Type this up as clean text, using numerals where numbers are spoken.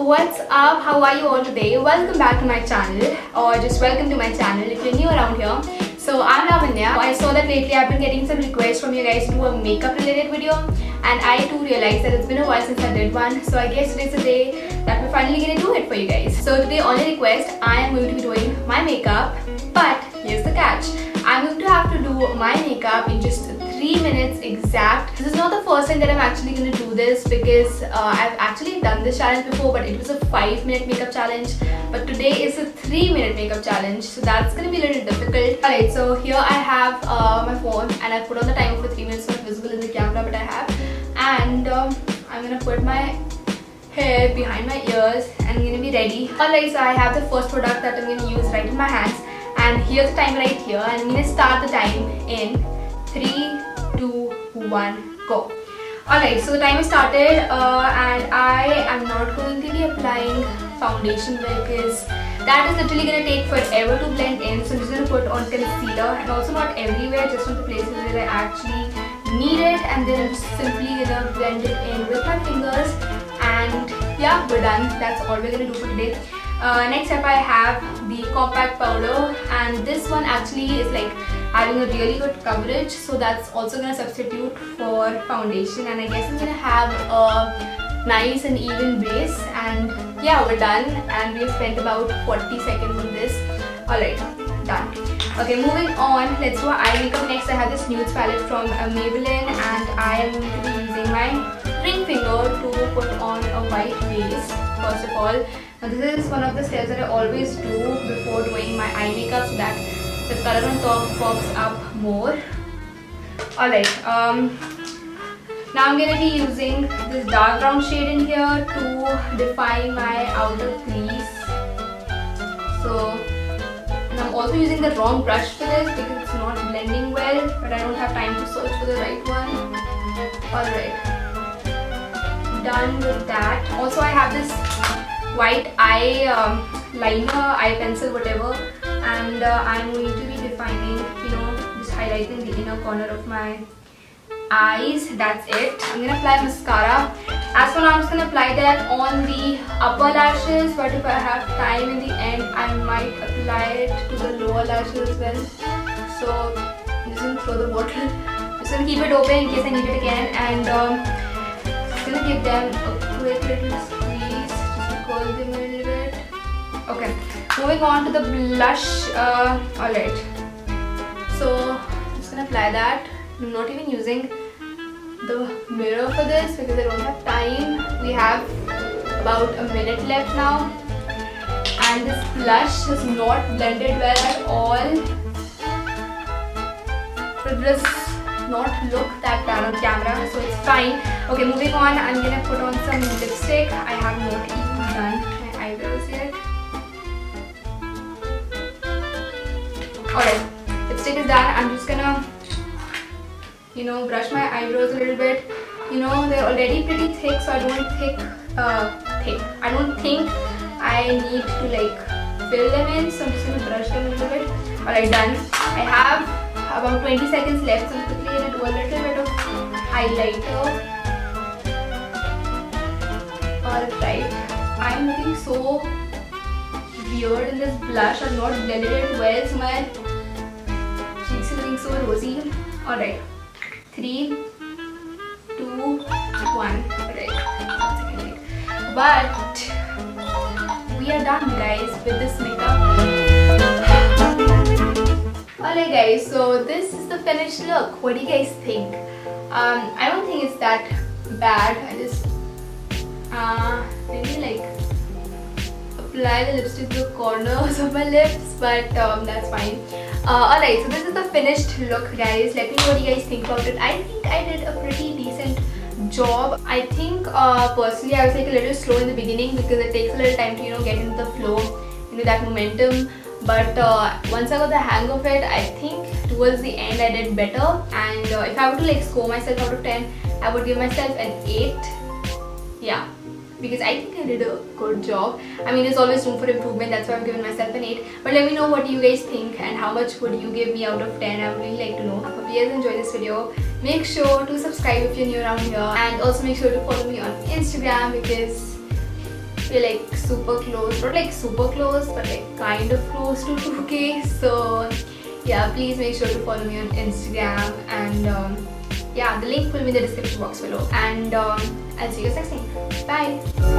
what's up? How are you all today? Welcome back to my channel, or just welcome to my channel if you're new around here. So I'm Lavanya. I saw that lately I've been getting some requests from you guys to do a makeup related video, and I too realized that it's been a while since I did one. So I guess today's the day that we're finally gonna do it for you guys. So today on a request, I am going to be doing my makeup, but here's the catch. I'm going to have to do my makeup in just 3 minutes exact. This is not the first time that I'm actually going to do this, because I've actually done this challenge before, but it was a 5-minute makeup challenge. But today is a 3-minute makeup challenge, so that's going to be a little difficult. Alright, so here I have my phone, and I put on the timer for 3 minutes, not visible in the camera, but I have. And I'm going to put my hair behind my ears, and I'm going to be ready. Alright, so I have the first product that I'm going to use right in my hands. And here's the timer right here, and I'm going to start the time in 3, 2, 1, go. Alright, so the timer started, and I am not going to be applying foundation because that is literally going to take forever to blend in. So I'm just going to put on concealer, and also not everywhere, just on the places where I actually need it, and then I'm just simply going to blend it in with my fingers. And yeah, we're done. That's all we're going to do for today. Next up I have the compact powder, and this one actually is like having a really good coverage, so that's also going to substitute for foundation, and I guess I'm going to have a nice and even base. And yeah, we're done, and we've spent about 40 seconds on this. Alright, done. Okay, moving on, let's do eye makeup. Next I have this nudes palette from Maybelline, and I am going to be using my ring finger to put on a white base first of all. Now this is one of the steps that I always do before doing my eye makeup, so that the color on top pops up more. Alright, now I'm going to be using this dark brown shade in here to define my outer crease. So, and I'm also using the wrong brush for this because it's not blending well, but I don't have time to search for the right one. Alright, done with that. Also I have this white eye liner, eye pencil, whatever, and I'm going to be defining, just highlighting the inner corner of my eyes. That's it. I'm going to apply mascara. As for now, I'm just going to apply that on the upper lashes, but if I have time in the end, I might apply it to the lower lashes as well. So I'm just going to throw the bottle. I'm just going to keep it open in case I need it again, and just going to give them a quick little squeeze just to curl them a little bit. Okay, moving on to the blush. Alright, so I'm just going to apply that. I'm not even using the mirror for this because I don't have time. We have about a minute left now, and this blush is not blended well at all. It does not look that bad on camera, so it's fine. Okay, moving on, I'm gonna put on some lipstick. I have not even done my eyebrows yet. Alright, lipstick is done. I'm just gonna brush my eyebrows a little bit. They're already pretty thick, so I don't think I need to fill them in, so I'm just gonna brush them a little bit. Alright, done. I have about 20 seconds left, so I'm quickly gonna do a little bit of highlighter. Alright, I'm looking so weird in this blush. I've not blended it well, so my cheeks are looking so rosy. Alright, 3, 2, 1. Alright, but we are done, guys, with this makeup. Alright guys, so this is the finished look. What do you guys think? I don't think it's that bad. I just maybe apply the lipstick to the corners of my lips, but that's fine. Alright, so this is the finished look, guys. Let me know what you guys think about it. I think I did a pretty decent job. I think personally I was a little slow in the beginning because it takes a little time to get into the flow, into that momentum. But once I got the hang of it, I think towards the end I did better. And if I were to score myself out of 10, I would give myself an 8. Yeah, because I think I did a good job. I mean, there's always room for improvement, that's why I've given myself an 8. But let me know what you guys think and how much would you give me out of 10. I would really like to know. Hope you guys enjoyed this video. Make sure to subscribe if you're new around here, and also make sure to follow me on Instagram because we're like super close, not like super close, but like kind of close to 2K. So yeah, please make sure to follow me on Instagram, and yeah, the link will be in the description box below, and I'll see you guys next time. Bye.